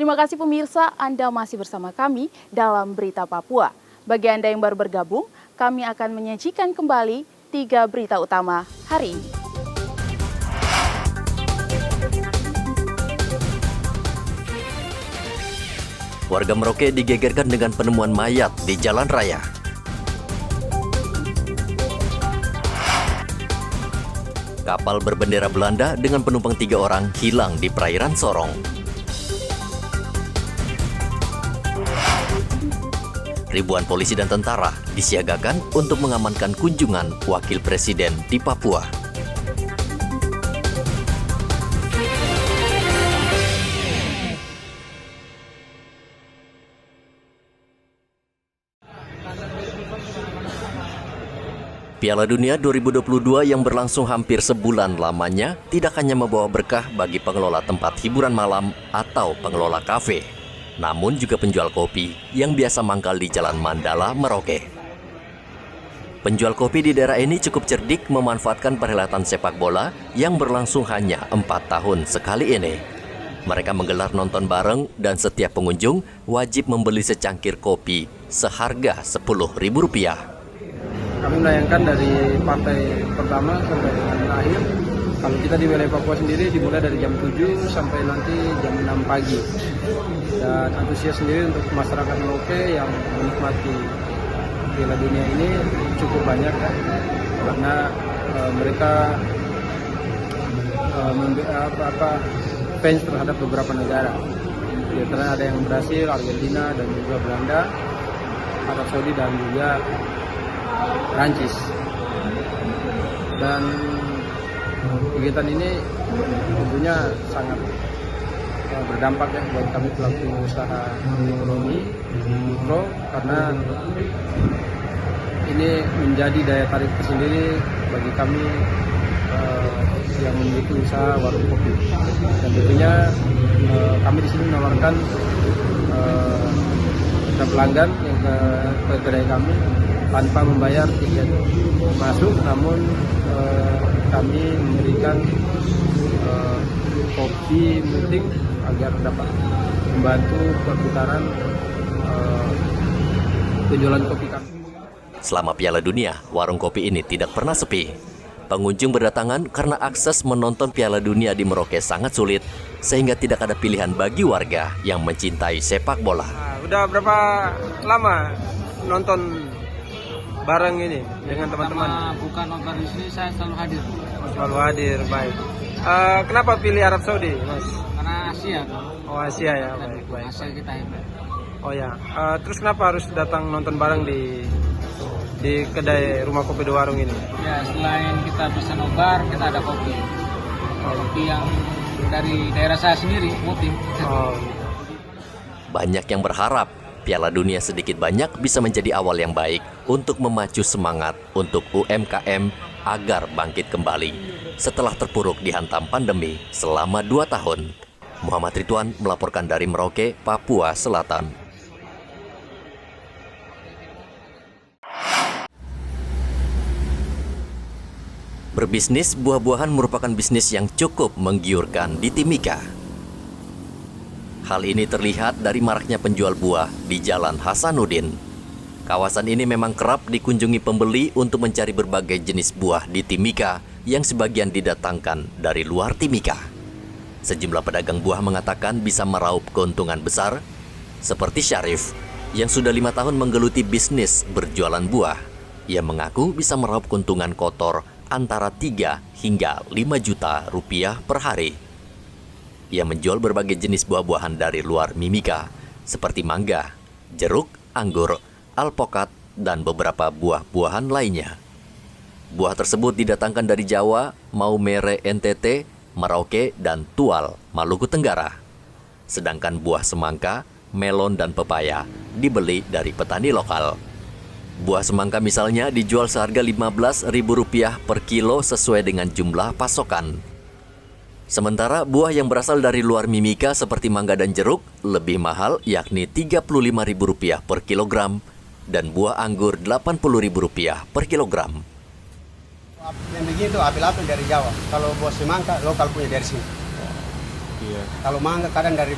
Terima kasih pemirsa, Anda masih bersama kami dalam Berita Papua. Bagi Anda yang baru bergabung, kami akan menyajikan kembali 3 berita utama hari ini. Warga Merauke digegerkan dengan penemuan mayat di jalan raya. Kapal berbendera Belanda dengan penumpang 3 orang hilang di perairan Sorong. Ribuan polisi dan tentara disiagakan untuk mengamankan kunjungan wakil presiden di Papua. Piala Dunia 2022 yang berlangsung hampir sebulan lamanya tidak hanya membawa berkah bagi pengelola tempat hiburan malam atau pengelola kafe, namun juga penjual kopi yang biasa mangkal di Jalan Mandala, Merauke. Penjual kopi di daerah ini cukup cerdik memanfaatkan perhelatan sepak bola yang berlangsung hanya 4 tahun sekali ini. Mereka menggelar nonton bareng dan setiap pengunjung wajib membeli secangkir kopi seharga Rp10.000. Kami menayangkan dari partai pertama sampai dengan akhir. Kalau kita di wilayah Papua sendiri dimulai dari jam 7 sampai nanti jam 6 pagi. Dan antusias sendiri untuk masyarakat Merauke yang menikmati Piala Dunia ini cukup banyak ya. Karena mereka fans terhadap beberapa negara. Di antara ada yang Brasil, Argentina, dan juga Belanda, Arab Saudi, dan juga Prancis. Dan kegiatan ini tentunya sangat berdampak ya buat kami pelaku usaha ekonomi mikro, karena ini menjadi daya tarik tersendiri bagi kami yang memiliki usaha warung kopi. Dan tentunya kami di sini menawarkan pelanggan yang ke kedai kami tanpa membayar tiket masuk, namun kami memberikan kopi multing agar dapat membantu perputaran penjualan kopi kami. Selama Piala Dunia, warung kopi ini tidak pernah sepi. Pengunjung berdatangan karena akses menonton Piala Dunia di Merauke sangat sulit, sehingga tidak ada pilihan bagi warga yang mencintai sepak bola. Udah berapa lama nonton bareng ini dengan teman-teman? Bukan nonton di sini, saya selalu hadir. Selalu hadir, baik. Kenapa pilih Arab Saudi, Mas? Karena Asia. Oh, Asia ya, baik. Asia kita hebat. Oh ya, terus kenapa harus datang nonton bareng di kedai Rumah Kopi Dua Warung ini? Ya, selain kita bisa nobar, kita ada kopi. Kopi yang dari daerah saya sendiri, Mutim. Oh. Banyak yang berharap Piala Dunia sedikit banyak bisa menjadi awal yang baik untuk memacu semangat untuk UMKM agar bangkit kembali setelah terpuruk dihantam pandemi selama 2 tahun. Muhammad Ridwan melaporkan dari Merauke, Papua Selatan. Berbisnis buah-buahan merupakan bisnis yang cukup menggiurkan di Timika. Hal ini terlihat dari maraknya penjual buah di Jalan Hasanuddin. Kawasan ini memang kerap dikunjungi pembeli untuk mencari berbagai jenis buah di Timika yang sebagian didatangkan dari luar Timika. Sejumlah pedagang buah mengatakan bisa meraup keuntungan besar, seperti Syarif yang sudah 5 tahun menggeluti bisnis berjualan buah. Ia mengaku bisa meraup keuntungan kotor antara 3 hingga 5 juta rupiah per hari. Ia menjual berbagai jenis buah-buahan dari luar Mimika, seperti mangga, jeruk, anggur, alpokat, dan beberapa buah-buahan lainnya. Buah tersebut didatangkan dari Jawa, Maumere NTT, Merauke, dan Tual, Maluku Tenggara. Sedangkan buah semangka, melon, dan pepaya dibeli dari petani lokal. Buah semangka misalnya dijual seharga Rp15.000 per kilo sesuai dengan jumlah pasokan. Sementara buah yang berasal dari luar Mimika seperti mangga dan jeruk lebih mahal, yakni Rp35.000 per kilogram, dan buah anggur Rp80.000 per kilogram. Yang begitu apel-apel dari Jawa. Kalau buah semangka lokal punya dari sini. Iya. Kalau mangga kadang dari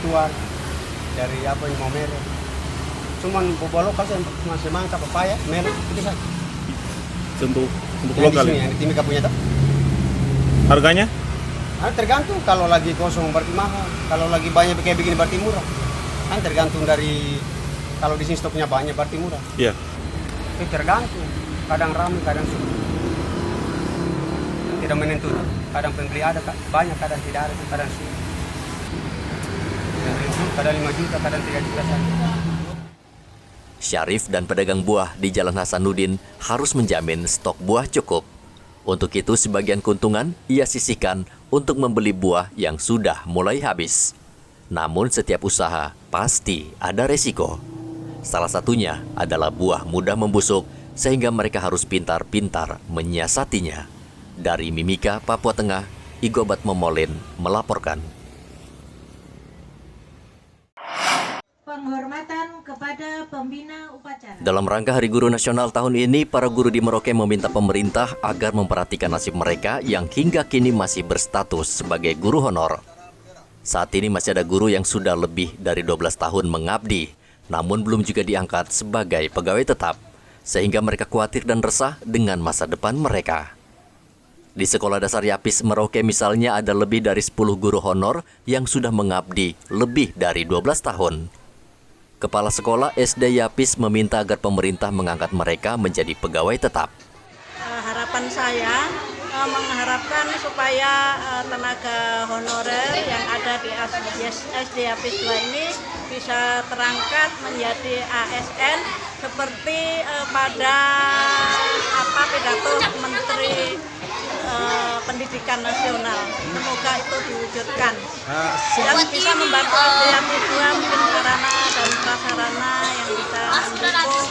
Tuan, dari apa yang mau merah. Cuman buah lokal sih masih mangga, papaya, melon itu saja. Untuk Yang lokal. di sini, yang di Timika punya tuh. Harganya? Tergantung, kalau lagi kosong berarti mahal, kalau lagi banyak kayak begini berarti murah. Kan tergantung dari, kalau di sini stoknya banyak berarti murah. Iya. Itu tergantung, kadang ramai, kadang sepi. Tidak menentu, kadang pembeli ada banyak, kadang tidak ada, kadang sepi. Kadang 5 juta, kadang 3 juta saja. Syarif dan pedagang buah di Jalan Hasanuddin harus menjamin stok buah cukup. Untuk itu sebagian keuntungan ia sisihkan untuk membeli buah yang sudah mulai habis. Namun setiap usaha pasti ada resiko. Salah satunya adalah buah mudah membusuk sehingga mereka harus pintar-pintar menyiasatinya. Dari Mimika, Papua Tengah, Igobat Momolin melaporkan. Penghormatan kepada pembina upacara. Dalam rangka Hari Guru Nasional tahun ini, para guru di Merauke meminta pemerintah agar memperhatikan nasib mereka yang hingga kini masih berstatus sebagai guru honor. Saat ini masih ada guru yang sudah lebih dari 12 tahun mengabdi, namun belum juga diangkat sebagai pegawai tetap, sehingga mereka khawatir dan resah dengan masa depan mereka. Di Sekolah Dasar Yapis Merauke misalnya ada lebih dari 10 guru honor yang sudah mengabdi lebih dari 12 tahun. Kepala Sekolah SD Yapis meminta agar pemerintah mengangkat mereka menjadi pegawai tetap. Harapan saya mengharapkan supaya tenaga honorer yang ada di SD Yapis 2 ini bisa terangkat menjadi ASN seperti pada pidato Menteri Pendidikan Nasional. Semoga itu diwujudkan. Dan bisa membantu SD Yapis 2 mungkin sarana dan prasarana yang bisa mendukung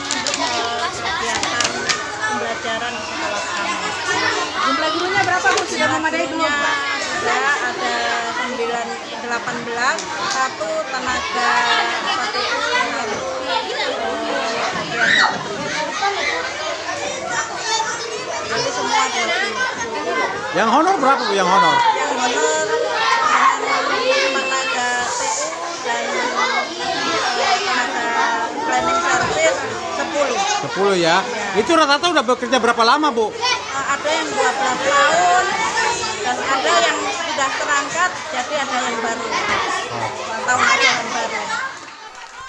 kegiatan pembelajaran di sekolah kami. Jumlah gurunya berapa Bu? Sudah memadai belum? Ada 18, satu tenaga PTU, satu jadi semua 20. Yang honor berapa Bu? Yang honor? Yang honor tenaga TU dan tenaga planning service 10. 10 ya. Itu rata-rata udah bekerja berapa lama Bu? Ada yang 12 tahun dan ada yang sudah terangkat, jadi ada yang baru. Tahun ada yang baru.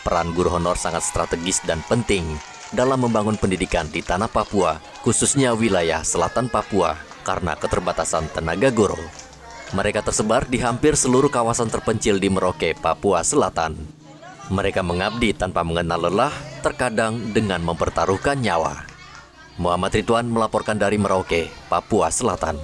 Peran guru honor sangat strategis dan penting dalam membangun pendidikan di tanah Papua, khususnya wilayah selatan Papua, karena keterbatasan tenaga guru. Mereka tersebar di hampir seluruh kawasan terpencil di Merauke, Papua Selatan. Mereka mengabdi tanpa mengenal lelah, terkadang dengan mempertaruhkan nyawa. Muhammad Ridwan melaporkan dari Merauke, Papua Selatan.